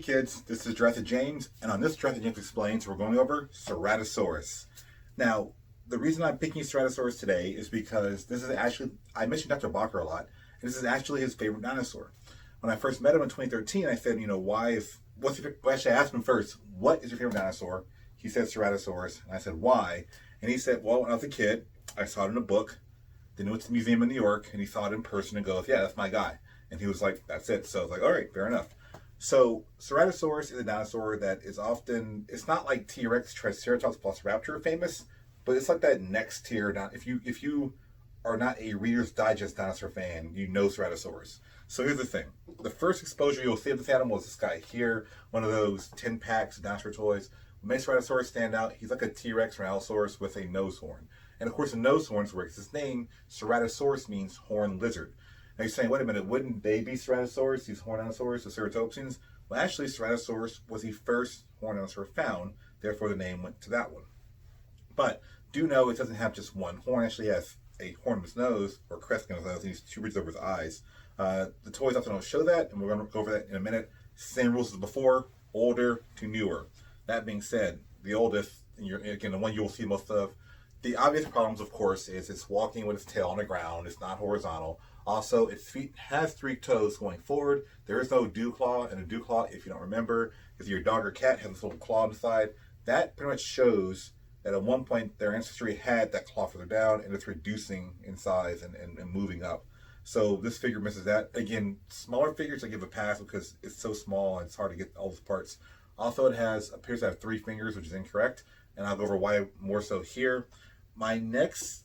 Hey kids, this is Jurassic James, and on this Jurassic James Explains, we're going over Ceratosaurus. Now, the reason I'm picking Ceratosaurus today is because this is actually, I mentioned Dr. Bacher a lot, and this is actually his favorite dinosaur. When I first met him in 2013, I said, actually I asked him first, what is your favorite dinosaur? He said Ceratosaurus, and I said, why? And he said, well, when I was a kid, I saw it in a book, then went to the museum in New York, and he saw it in person and goes, yeah, that's my guy. And he was like, that's it. So I was like, all right, fair enough. So Ceratosaurus is a dinosaur that is often, it's not like T-Rex, Triceratops plus Raptor famous, but it's like that next tier. Now, if you are not a Reader's Digest dinosaur fan, you know Ceratosaurus. So here's the thing. The first exposure you'll see of this animal is this guy here, one of those 10 packs of dinosaur toys. What makes Ceratosaurus stand out, he's like a T-Rex or Allosaurus with a nose horn. And of course the nose horn's where it's his name. Ceratosaurus means horned lizard. Now you're saying, wait a minute, wouldn't they be Ceratosaurus, these horned dinosaurs, the Ceratopsians? Well, actually, Ceratosaurus was the first horned dinosaur found, therefore the name went to that one. But do know it doesn't have just one horn. It actually has a horn on his nose, or crest on his nose, and he's two ridges over his eyes. The toys often don't show that, and we're going to go over that in a minute. Same rules as before, older to newer. That being said, the oldest, and again, the one you'll see most of, the obvious problems, of course, is it's walking with its tail on the ground. It's not horizontal. Also, its feet has 3 toes going forward. There is no dew claw, and a dew claw, if you don't remember, if your dog or cat has this little claw on the side, that pretty much shows that at one point their ancestry had that claw further down, and it's reducing in size and moving up. So this figure misses that. Again, smaller figures I give a pass because it's so small and it's hard to get all those parts. Also, it appears to have 3 fingers, which is incorrect, and I'll go over why more so here. My next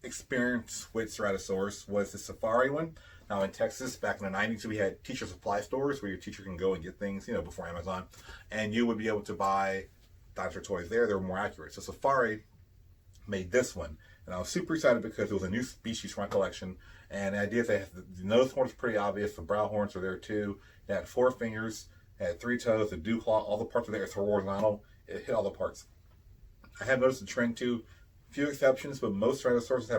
experience with Ceratosaurus was the safari one. Now in Texas, back in the 90s, we had teacher supply stores where your teacher can go and get things, before Amazon, and you would be able to buy dinosaur toys there. They were more accurate. So Safari made this one, and I was super excited because it was a new species for my collection. And the idea is that the nose horn is pretty obvious. The brow horns are there too. It had 4 fingers, it had 3 toes, the dew claw, all the parts are there. It's horizontal. It hit all the parts. I have noticed a trend too. Few exceptions, but most Ceratosaurus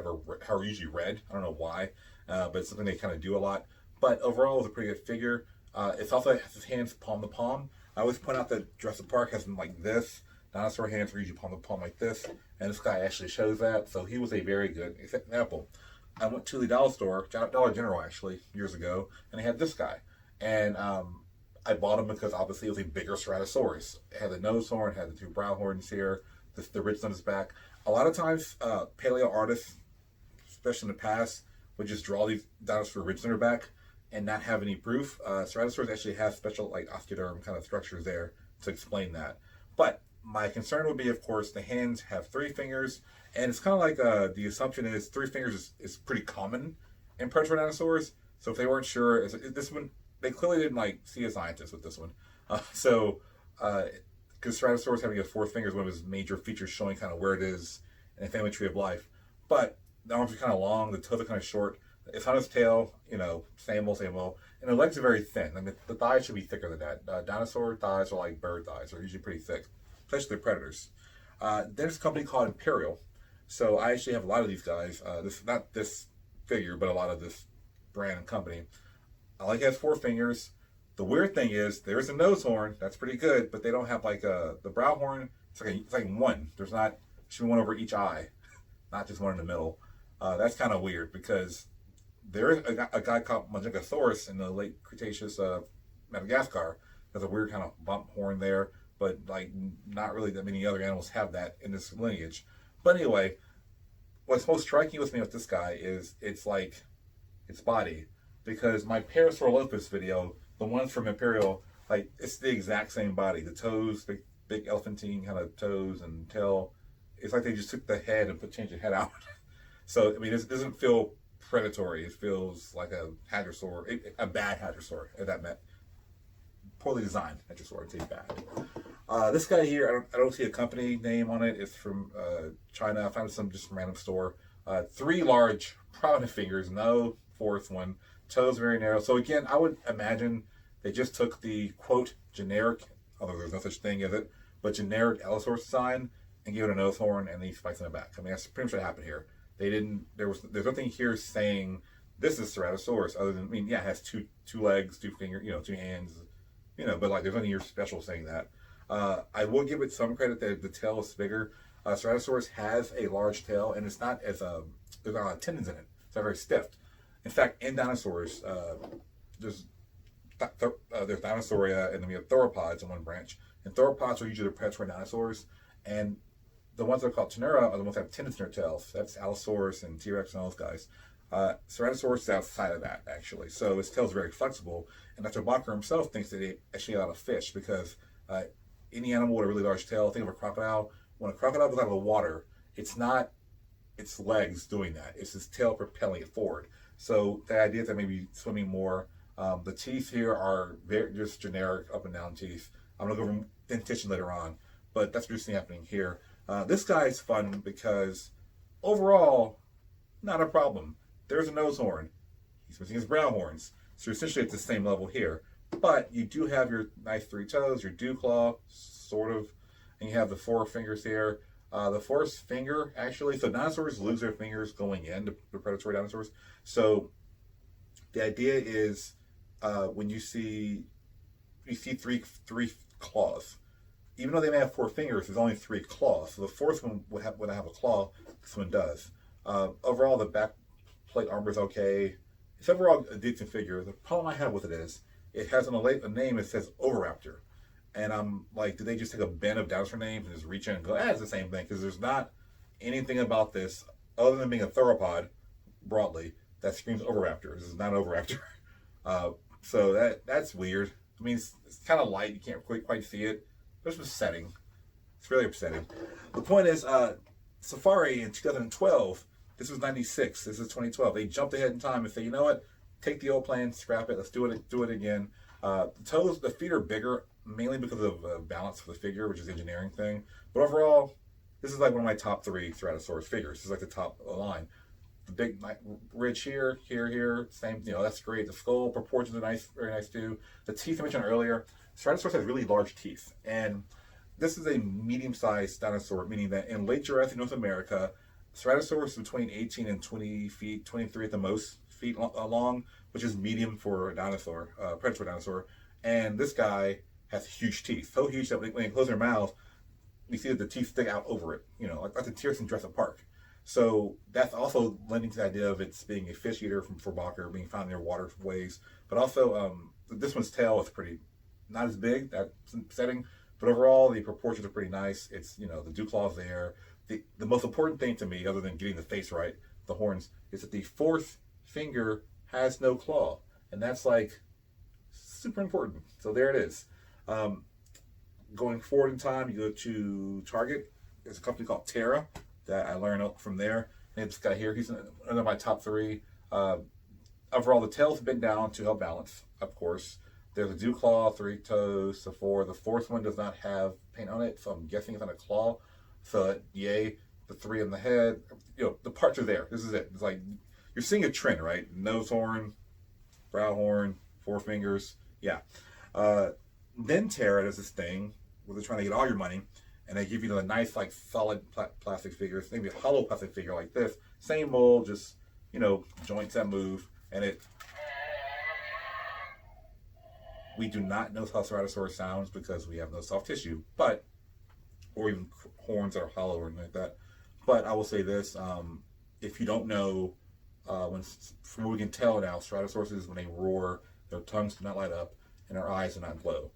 are usually red. I don't know why, but it's something they kind of do a lot. But overall, it was a pretty good figure. It's also has his hands palm to palm. I always point out that Jurassic Park has them like this. Dinosaur hands are usually palm to palm like this, and this guy actually shows that. So he was a very good example. I went to the dollar store, Dollar General actually, years ago, and they had this guy. And I bought him because obviously it was a bigger Ceratosaurus. It had the nose horn, had the 2 brow horns here, the ridges on his back. A lot of times, paleo artists, especially in the past, would just draw these dinosaur ridges on their back and not have any proof. Ceratosaurus actually has special osteoderm kind of structures there to explain that. But my concern would be, of course, the hands have 3 fingers, and it's kind of like the assumption is 3 fingers is pretty common in predator dinosaurs. So if they weren't sure, this one, they clearly didn't see a scientist with this one. Because Ceratosaurus having a 4th finger is one of his major features, showing kind of where it is in the family tree of life. But the arms are kind of long, the toes are kind of short. It's on his tail, same old. And the legs are very thin. I mean, the thighs should be thicker than that. Dinosaur thighs are like bird thighs. They're usually pretty thick, especially the predators. There's a company called Imperial. So I actually have a lot of these guys. Not this figure, but a lot of this brand and company. I like it has 4 fingers. The weird thing is there's a nose horn. That's pretty good, but they don't have the brow horn. It's like one. There should be one over each eye, not just one in the middle. That's kind of weird because there is a guy called Majungasaurus in the late Cretaceous Madagascar. There's a weird kind of bump horn there, but not really that many other animals have that in this lineage. But anyway, what's most striking with me with this guy is its body, because my Parasaurolophus video, the ones from Imperial, it's the exact same body. The toes, big elephantine kind of toes and tail. It's like they just took the head and changed the head out. So, I mean, it doesn't feel predatory. It feels like a hadrosaur, a bad hadrosaur, if that meant. Poorly designed hadrosaur, I'd say bad. This guy here, I don't see a company name on it. It's from China. I found it some just random store. 3 large prominent fingers, no 4th one. Toes very narrow. So again, I would imagine they just took the quote generic, although there's no such thing as it, but generic Allosaurus design and gave it a nose horn and these spikes in the back. I mean, that's pretty much what happened here. There's nothing here saying this is Ceratosaurus other than, it has two legs, 2 fingers, 2 hands, but like there's nothing you're special saying that. I will give it some credit that the tail is bigger. Ceratosaurus has a large tail, and it's not as there's not a lot of tendons in it. It's not very stiff. In fact, in dinosaurs, there's there's Dinosauria, and then we have theropods in one branch. And theropods are usually the predatory dinosaurs, and the ones that are called Tenura are the ones that have tendons in their tails. That's Allosaurus and T-Rex and all those guys. Ceratosaurus is outside of that, actually. So his tail is very flexible, and Dr. Bacher himself thinks that it actually ate out of fish because any animal with a really large tail, think of a crocodile. When a crocodile goes out of the water, it's not its legs doing that. It's his tail propelling it forward. So the idea that maybe swimming more. The teeth here are very just generic up and down teeth. I'm going to go over dentition later on, but that's what you're seeing happening here. This guy's fun because overall, not a problem. There's a nose horn. He's missing his brow horns. So essentially it's the same level here. But you do have your nice 3 toes, your dew claw, sort of, and you have the 4 fingers here. The 4th finger, actually, so dinosaurs lose their fingers going into the predatory dinosaurs. So the idea is when you see three claws. Even though they may have 4 fingers, there's only 3 claws. So the 4th one would have a claw. This one does. Overall, the back plate armor is okay. It's overall a decent figure. The problem I have with it is it has a name that says Oviraptor. And I'm like, did they just take a bin of dinosaur names and just reach in and go, it's the same thing? Because there's not anything about this, other than being a theropod, broadly, that screams Oviraptor. This is not an Oviraptor. So that's weird. I mean, it's kind of light. You can't quite see it. But it's upsetting. It's really upsetting. The point is, Safari in 2012, this was 96, this is 2012. They jumped ahead in time and said, you know what? Take the old plan, scrap it, let's do it again. The feet are bigger, mainly because of balance for the figure, which is an engineering thing. But overall, this is like one of my top 3 Ceratosaurus figures. This is like the top of the line. The big ridge here, same, that's great. The skull proportions are nice, very nice too. The teeth I mentioned earlier, Ceratosaurus has really large teeth. And this is a medium-sized dinosaur, meaning that in late Jurassic North America, Ceratosaurus is between 18 and 20 feet, 23 at the most feet long, which is medium for a dinosaur, predatory dinosaur. And this guy has huge teeth, so huge that when they close their mouth, you see that the teeth stick out over it, like the tears in Jurassic Park. So that's also lending to the idea of it's being a fish eater for Bacher, being found near waterways. But also, this one's tail is pretty, not as big, that's upsetting, but overall the proportions are pretty nice. It's, the dew claw's there. The most important thing to me, other than getting the face right, the horns, is that the 4th finger has no claw. And that's like super important. So there it is. Going forward in time, you go to Target. There's a company called Terra that I learned from there. And this guy here, he's another of my top 3. Overall, the tail's bent down to help balance, of course. There's a dew claw, 3 toes, so 4. The 4th one does not have paint on it, so I'm guessing it's not a claw. So yay, the 3 in the head. The parts are there. This is it. It's like you're seeing a trend, right? Nose horn, brow horn, 4 fingers. Yeah. Then Terra does this thing where they're trying to get all your money, and they give you the nice, like, solid plastic figures, maybe a hollow plastic figure like this. Same mold, just, joints that move, and we do not know how Ceratosaurus sounds because we have no soft tissue, or even horns that are hollow or anything like that. But I will say this, if you don't know, from what we can tell now, Ceratosauruses, when they roar, their tongues do not light up, and their eyes do not glow.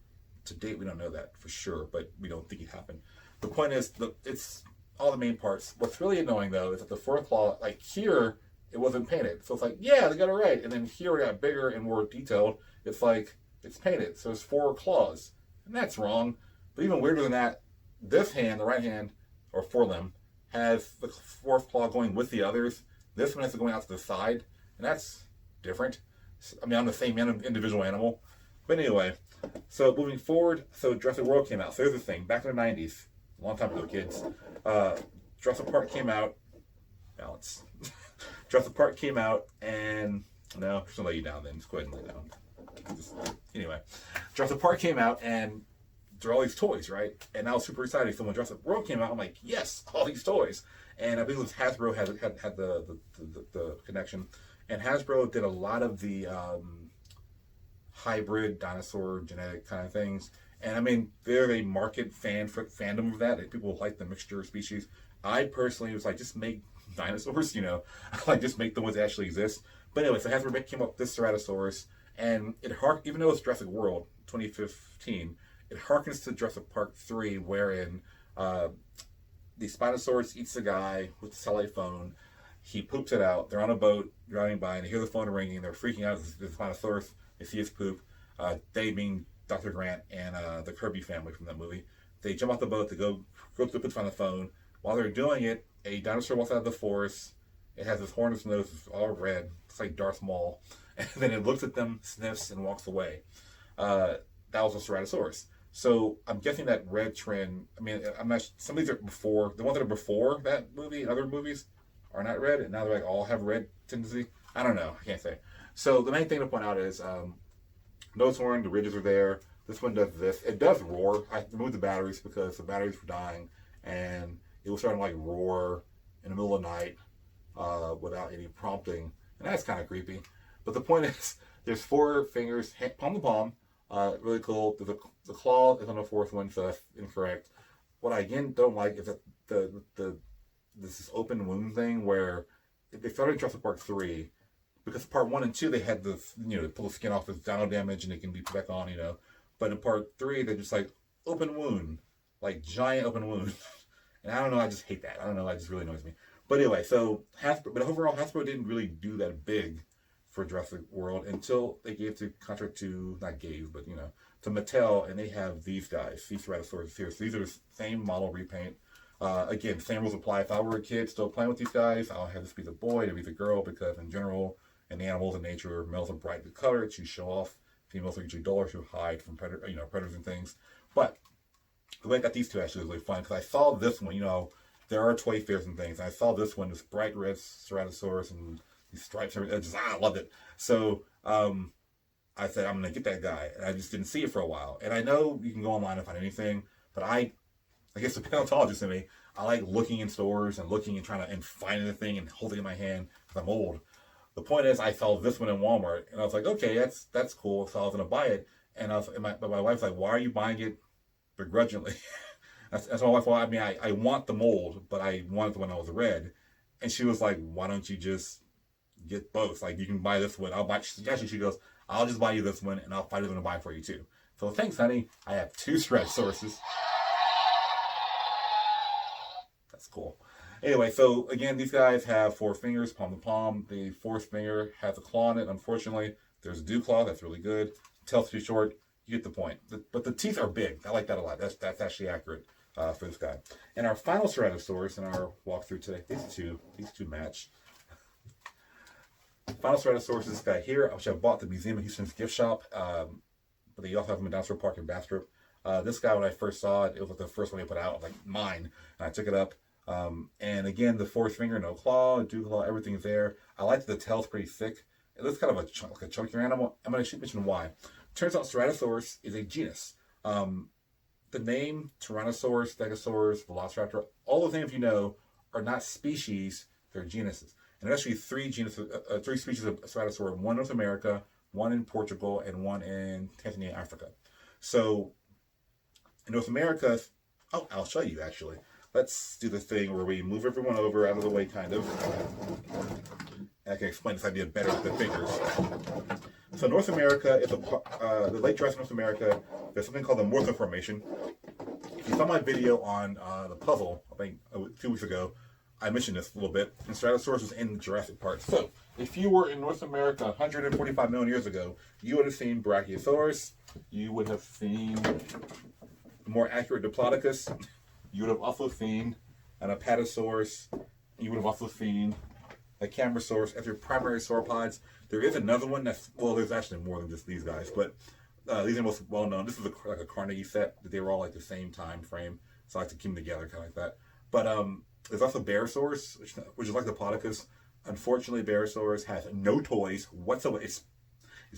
To date, we don't know that for sure, but we don't think it happened. The point is, it's all the main parts. What's really annoying, though, is that the 4th claw, like here, it wasn't painted. So it's like, yeah, they got it right. And then here it got bigger and more detailed. It's like, it's painted. So it's 4 claws. And that's wrong. But even weirder than that, this hand, the right hand, or forelimb, has the 4th claw going with the others. This one has to go out to the side. And that's different. I mean, I'm the same individual animal. But anyway, so moving forward, so Jurassic World came out. So here's the thing. Back in the 90s, a long time ago, kids, Jurassic Park came out. Balance. Jurassic Park came out, and no, I'm just gonna lay you down then. Just go ahead and lay down. Anyway, Jurassic Park came out, and there are all these toys, right? And I was super excited. So when Jurassic World came out, I'm like, yes, all these toys. And I believe it was Hasbro had the connection, and Hasbro did a lot of the hybrid dinosaur genetic kind of things. And I mean, there's a market fandom of that. People like the mixture of species. I personally was like, just make dinosaurs, like just make the ones that actually exist. But anyway, so Hasbro came up with this Ceratosaurus, and even though it's Jurassic World 2015, it harkens to Jurassic Park 3, wherein the Spinosaurus eats a guy with the satellite phone. He poops it out. They're on a boat driving by, and they hear the phone ringing. They're freaking out. The Spinosaurus. They see his poop. They being Dr. Grant and the Kirby family from that movie. They jump off the boat. They go to the find the phone. While they're doing it, a dinosaur walks out of the forest. It has this horn in its nose. It's all red. It's like Darth Maul. And then it looks at them, sniffs, and walks away. That was a Ceratosaurus. So I'm guessing that red trend. I mean, I'm not. Some of these are before the ones that are before that movie and other movies are not red, and now they're like all have red tendency. I don't know. I can't say. So the main thing to point out is nose horn. The ridges are there. This one does this. It does roar. I removed the batteries because the batteries were dying, and it was starting to like roar in the middle of the night without any prompting, and that's kind of creepy. But the point is, there's 4 fingers, palm to palm. Really cool. The claw is on the 4th one, so that's incorrect. What I again don't like is that this open wound thing where they started in Jurassic Park 3 because Part 1 and 2 they had the they pull the skin off with dino damage and it can be put back on, But in Part 3 they're just like open wound, like giant open wound. And I don't know, I just hate that. I don't know, it just really annoys me. But anyway, so overall Hasbro didn't really do that big for Jurassic World until they gave the contract to to Mattel, and they have these guys, these Ceratosaurus here. So these are the same model repaint. Again, same rules apply. If I were a kid still playing with these guys, I'll have this be the boy, to be the girl, because in general, in animals in nature, males are brightly colored to show off. Females are usually duller to hide from predators and things. But the way I got these two actually was really fun because I saw this one. There are toy fairs and things. And I saw this one, this bright red Ceratosaurus and these stripes. I loved it. So I said, I'm going to get that guy. And I just didn't see it for a while. And I know you can go online and find anything, but I guess the paleontologist in me, I like looking in stores and looking and trying to and finding the thing and holding it in my hand because I'm old. The point is, I saw this one in Walmart, and I was like, okay, that's cool. So I was going to buy it, and my wife's like, why are you buying it begrudgingly? that's my wife. Well, I mean, I want the mold, but I wanted the one that was red. And she was like, why don't you just get both? Like, you can buy this one. I'll buy. She goes, I'll just buy you this one, and I'll find it and buy it for you too. So thanks, honey. I have 2 Ceratosaurus. That's cool. Anyway, so again, these guys have 4 fingers, palm to palm. The 4th finger has a claw in it. Unfortunately, there's a dew claw. That's really good. Tail's too short. You get the point. But the teeth are big. I like that a lot. That's actually accurate for this guy. And our final Ceratosaurus in our walkthrough today, these two match. Final Ceratosaurus is this guy here, which I bought at the Museum of Houston's gift shop. But they also have them in Dinosaur Park in Bastrop. This guy, when I first saw it, it was like the first one they put out. I was like, mine. And I took it up. And again, the 4th finger, no claw, dew claw, everything's there. I like that the tail's pretty thick. It looks kind of like a chunkier animal. I'm going to mention why. Turns out Ceratosaurus is a genus. The name Tyrannosaurus, Stegosaurus, Velociraptor, all those names are not species, they're genuses. And there's actually 3 species of Ceratosaurus, one in North America, one in Portugal, and one in Tanzania, Africa. So in North America, I'll show you actually. Let's do the thing where we move everyone over out of the way, kind of. And I can explain this idea better with the fingers. So North America is the Lake Jurassic North America. There's something called the Morthon Formation. If you saw my video on the puzzle, I think 2 weeks ago, I mentioned this a little bit. And Ceratosaurus was in the Jurassic part. So if you were in North America 145 million years ago, you would have seen Brachiosaurus. You would have seen the more accurate Diplodocus. You would have also seen an Apatosaurus. You would have also seen a Camarasaurus as your primary sauropods. There is another one there's actually more than just these guys, but these are the most well known. This is like a Carnegie set that they were all like the same time frame, so I like to keep them together, kind of like that. But there's also Barosaurus, which is like the Diplodocus. Unfortunately, Barosaurus has no toys whatsoever. It's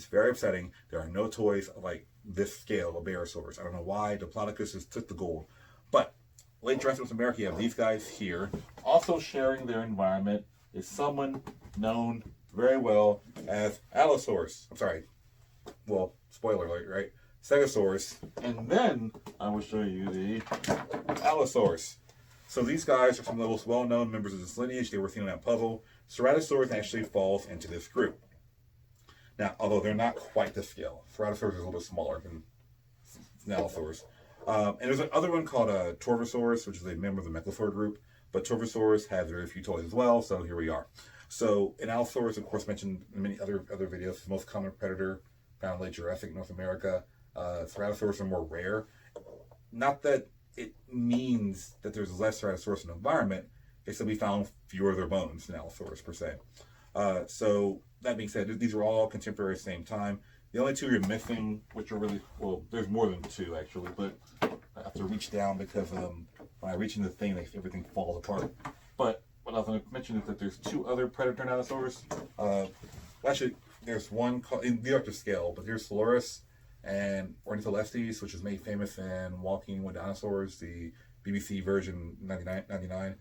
very upsetting. There are no toys like this scale of Barosaurus. I don't know why. Diplodocus just took the gold, but Late Jurassic North America, you have these guys here. Also sharing their environment is someone known very well as Allosaurus. I'm sorry, well, spoiler alert, right? Stegosaurus, and then I will show you the Allosaurus. So these guys are some of the most well-known members of this lineage. They were seen in that puzzle. Ceratosaurus actually falls into this group. Now, although they're not quite this scale, Ceratosaurus is a little bit smaller than Allosaurus. And there's another one called Torvosaurus, which is a member of the Mechlosaur group. But Torvosaurus has very few toys as well, so here we are. So, an Allosaurus, of course, mentioned in many other videos, the most common predator found in late Jurassic North America. Ceratosaurus are more rare. Not that it means that there's less Ceratosaurus in the environment. They said we found fewer of their bones than Allosaurus per se. So that being said, these are all contemporary at the same time. The only two you're missing, which are really, well, there's more than two actually, but I have to reach down because when I reach into the thing, everything falls apart. But what I was going to mention is that there's two other predator dinosaurs. Actually, there's one called, in the Arctic scale, but there's Solaris and Ornitholestes, which is made famous in Walking with Dinosaurs, the BBC version 1999.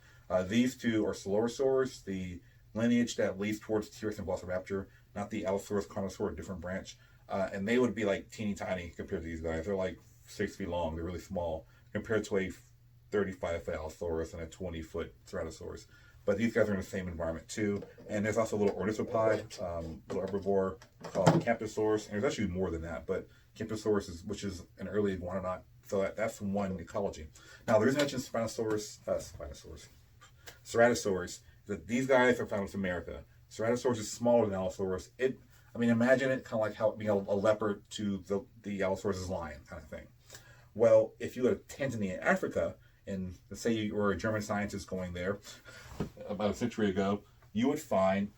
These two are Solorosaurs, the lineage that leads towards T-Rex and Velociraptor, not the Allosaurus Carnosaur, a different branch. And they would be like teeny tiny compared to these guys. They're like 6 feet long. They're really small compared to a 35-foot Allosaurus and a 20-foot Ceratosaurus. But these guys are in the same environment too. And there's also a little ornithopod, little herbivore called Camptosaurus. And there's actually more than that, but Camptosaurus, which is an early iguanonaut. So that's one ecology. Now, the reason I mentioned Ceratosaurus, that these guys are found in South America. Ceratosaurus is smaller than Allosaurus. Imagine it kind of like how being a leopard to the Allosaurus' lion kind of thing. Well, if you go to Tanzania, Africa, and let's say you were a German scientist going there about a century ago, you would find,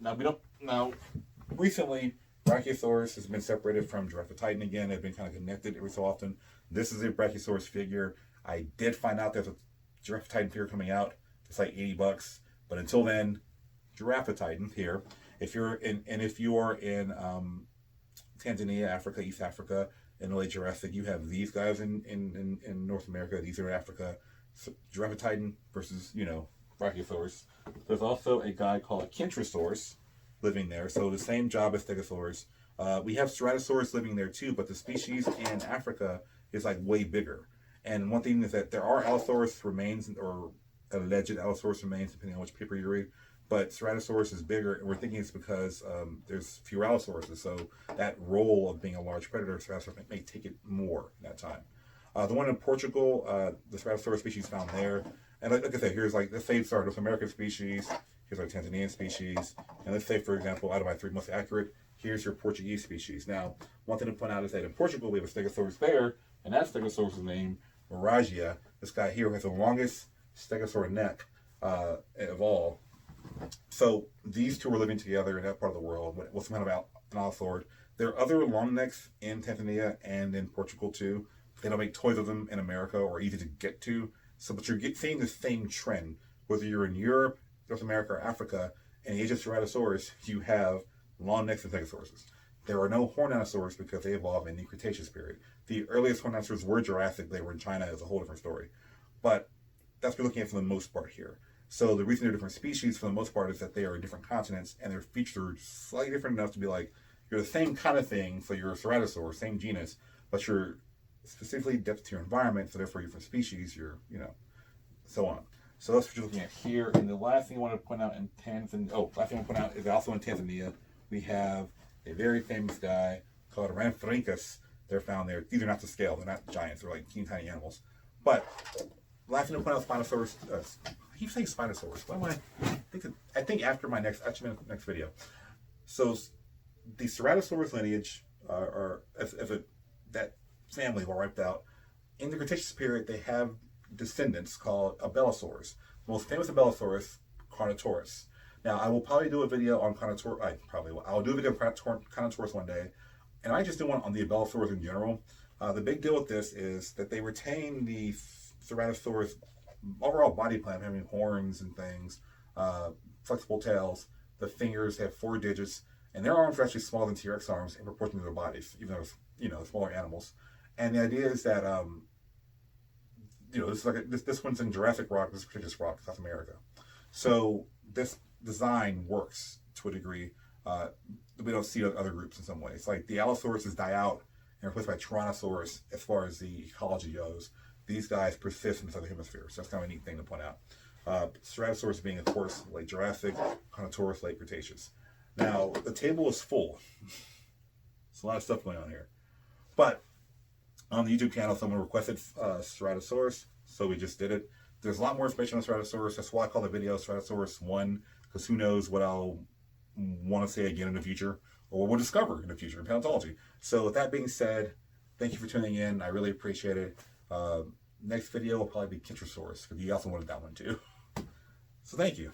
recently, Brachiosaurus has been separated from Giraffatitan again. They've been kind of connected every so often. This is a Brachiosaurus figure. I did find out there's a Giraffatitan figure coming out. It's like $80. But until then, Giraffatitan here. If you are in Tanzania, Africa, East Africa, in the late Jurassic, you have these guys in North America. These are in Africa. So, Giraffatitan versus, Brachiosaurus. There's also a guy called a Kentrosaurus living there. So the same job as Stegosaurus. We have Ceratosaurus living there too, but the species in Africa is like way bigger. And one thing is that there are Allosaurus remains, or alleged Allosaurus remains, depending on which paper you read. But Ceratosaurus is bigger, and we're thinking it's because there's fewer Allosauruses. So that role of being a large predator, Ceratosaurus may take it more that time. The one in Portugal, the Ceratosaurus species found there. And like I said, here's let's say it's our North American species. Here's our Tanzanian species. And let's say, for example, out of my 3 most accurate, here's your Portuguese species. Now, one thing to point out is that in Portugal, we have a Stegosaurus there, and that Stegosaurus is named Moragia. This guy here has the longest Stegosaur neck of all. So these two are living together in that part of the world. What's meant about an Allosaur? There are other long necks in Tanzania and in Portugal too. They don't make toys of them in America or easy to get to. So, but you're seeing the same trend. Whether you're in Europe, North America, or Africa, in the age of Ceratosaurus, you have long necks and Stegosauruses. There are no horned dinosaurs because they evolved in the Cretaceous period. The earliest horned dinosaurs were Jurassic. They were in China. It's a whole different story. But that's what we're looking at for the most part here. So the reason they're different species for the most part is that they are different continents and their features are slightly different enough to be like, you're the same kind of thing, so you're a Ceratosaur, same genus, but you're specifically adapted to your environment, so therefore you're different species, you're, so on. So that's what you're looking at here. And the last thing I want to point out in Tanzania, is also in Tanzania, we have a very famous guy called Rhamphorhynchus. They're found there. These are not to scale, they're not giants, they're like teeny tiny animals. But last thing to point out, Spinosaurus, I keep saying Spinosaurus. What am I think after my next video. So the Ceratosaurus lineage that family were wiped out. In the Cretaceous period, they have descendants called Abelisaurs. The most famous Abelisaurus, Carnotaurus. Now, I will probably do a video on Carnotaurus. I'll do a video on Carnotaurus one day, and I just do one on the Abelisaurs in general. The big deal with this is that they retain the Ceratosaurus overall body plan, having horns and things, flexible tails. The fingers have 4 digits, and their arms are actually smaller than T-Rex arms in proportion to their bodies, even though smaller animals. And the idea is that this one's in Jurassic Rock, this is Cretaceous Rock, South America. So this design works to a degree. we don't see other groups in some ways. Like the Allosaurus die out and replaced by Tyrannosaurus as far as the ecology goes. These guys persist in the southern hemisphere, so that's kind of a neat thing to point out. Ceratosaurus being, of course, late Jurassic, Carnotaurus, late Cretaceous. Now, the table is full. There's a lot of stuff going on here. But on the YouTube channel, someone requested Ceratosaurus, so we just did it. There's a lot more information on Ceratosaurus. That's why I call the video Ceratosaurus 1, because who knows what I'll want to say again in the future, or what we'll discover in the future in paleontology. So with that being said, thank you for tuning in. I really appreciate it. Next video will probably be Kentrosaurus, because you also wanted that one too. So thank you.